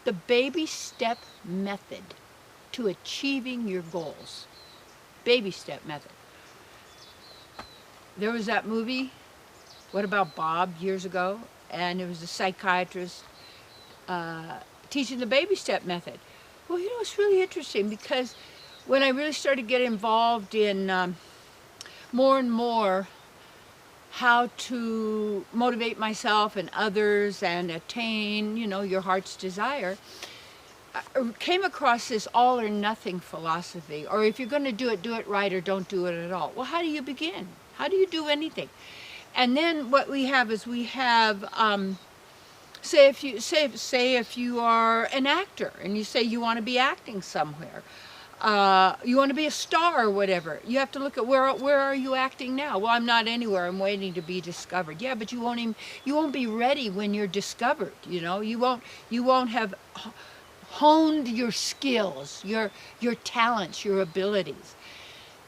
the baby step method to achieving your goals. Baby step method. There was that movie, What About Bob, years ago, and it was a psychiatrist teaching the baby step method. Well, you know, it's really interesting because when I really started to get involved in more and more how to motivate myself and others and attain, you know, your heart's desire, I came across this all or nothing philosophy, or if you're going to do it right, or don't do it at all. Well, how do you begin? How do you do anything? And then what we have is we have, say if you are an actor and you say you want to be acting somewhere, you want to be a star or whatever, you have to look at where are you acting now? Well, I'm not anywhere. I'm waiting to be discovered. Yeah, but you won't be ready when you're discovered. You know, you won't have honed your skills, your talents, your abilities.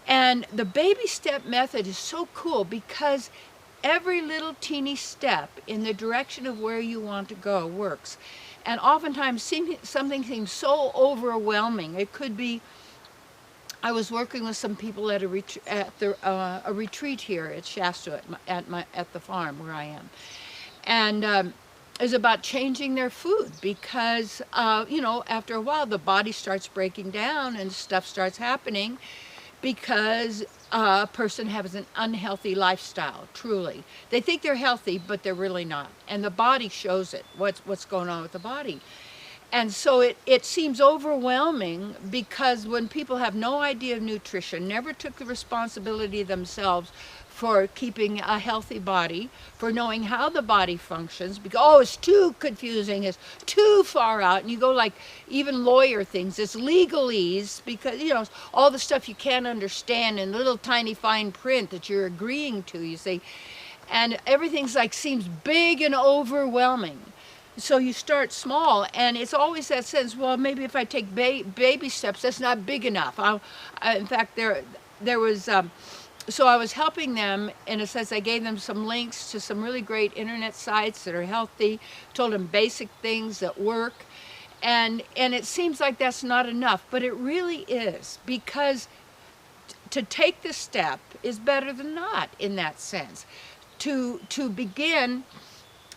And the baby step method is so cool because every little teeny step in the direction of where you want to go works. And oftentimes something seems so overwhelming. It could be, I was working with some people at a retreat here at Shasta at the farm where I am. And is about changing their food because, you know, after a while the body starts breaking down and stuff starts happening because a person has an unhealthy lifestyle, truly. They think they're healthy, but they're really not. And the body shows it, what's going on with the body. And so it seems overwhelming because when people have no idea of nutrition, never took the responsibility themselves for keeping a healthy body, for knowing how the body functions, because, oh, it's too confusing, it's too far out, and you go like even lawyer things, it's legalese, because, you know, all the stuff you can't understand in little tiny fine print that you're agreeing to, you see, and everything's like seems big and overwhelming. So you start small, and it's always that sense, well, maybe if I take baby steps, that's not big enough. In fact, there was... So I was helping them, in a sense. I gave them some links to some really great internet sites that are healthy, told them basic things that work, and it seems like that's not enough, but it really is, because to take the step is better than not in that sense. To begin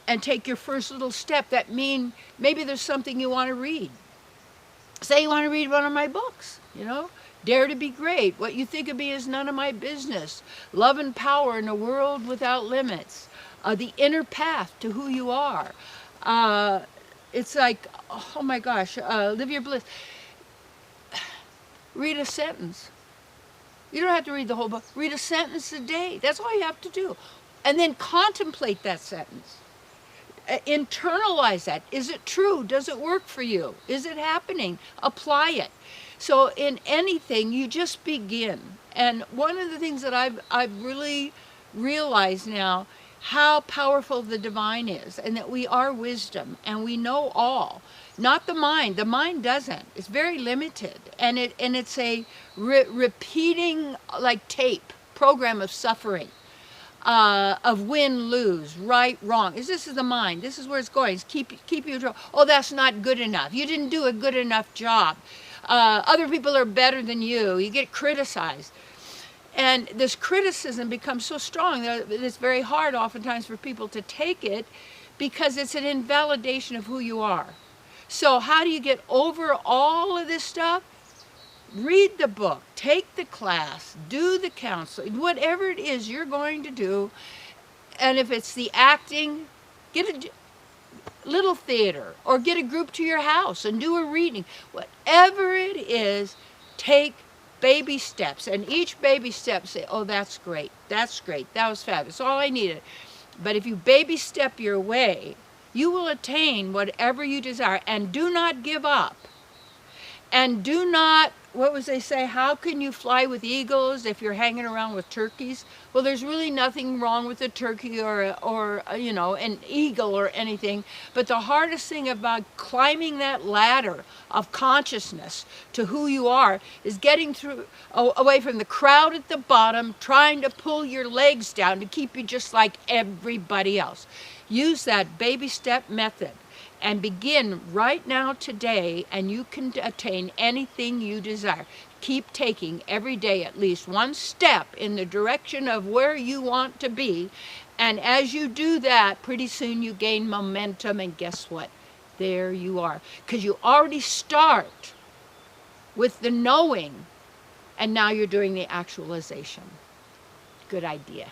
and take your first little step, that means maybe there's something you want to read. Say you want to read one of my books, you know? Dare to be great. What you think of me is none of my business. Love and power in a world without limits. The inner path to who you are. It's like, oh my gosh, live your bliss. Read a sentence. You don't have to read the whole book. Read a sentence a day. That's all you have to do. And then contemplate that sentence. Internalize that. Is it true? Does it work for you? Is it happening? Apply it. So in anything, you just begin. And one of the things that I've really realized now, how powerful the divine is, and that we are wisdom, and we know all. Not the mind. The mind doesn't. It's very limited, and it's a repeating, like tape, program of suffering, of win, lose, right, wrong. This is the mind. This is where it's going. It's keep you. Oh, that's not good enough. You didn't do a good enough job. Other people are better than you. You get criticized. And this criticism becomes so strong that it's very hard oftentimes for people to take it because it's an invalidation of who you are. So how do you get over all of this stuff? Read the book, take the class, do the counseling, whatever it is you're going to do. And if it's the acting, get a little theater, or get a group to your house and do a reading. Whatever it is, take baby steps, and each baby step say, oh, that's great, that was fabulous, all I needed. But if you baby step your way, you will attain whatever you desire, and do not give up. And do not, what was they say, how can you fly with eagles if you're hanging around with turkeys? Well, there's really nothing wrong with a turkey or you know, an eagle or anything. But the hardest thing about climbing that ladder of consciousness to who you are is getting through, away from the crowd at the bottom, trying to pull your legs down to keep you just like everybody else. Use that baby step method. and begin right now today, and you can attain anything you desire. Keep taking every day at least one step in the direction of where you want to be, and as you do that, pretty soon you gain momentum, and guess what? There you are. Because you already start with the knowing, and now you're doing the actualization. Good idea.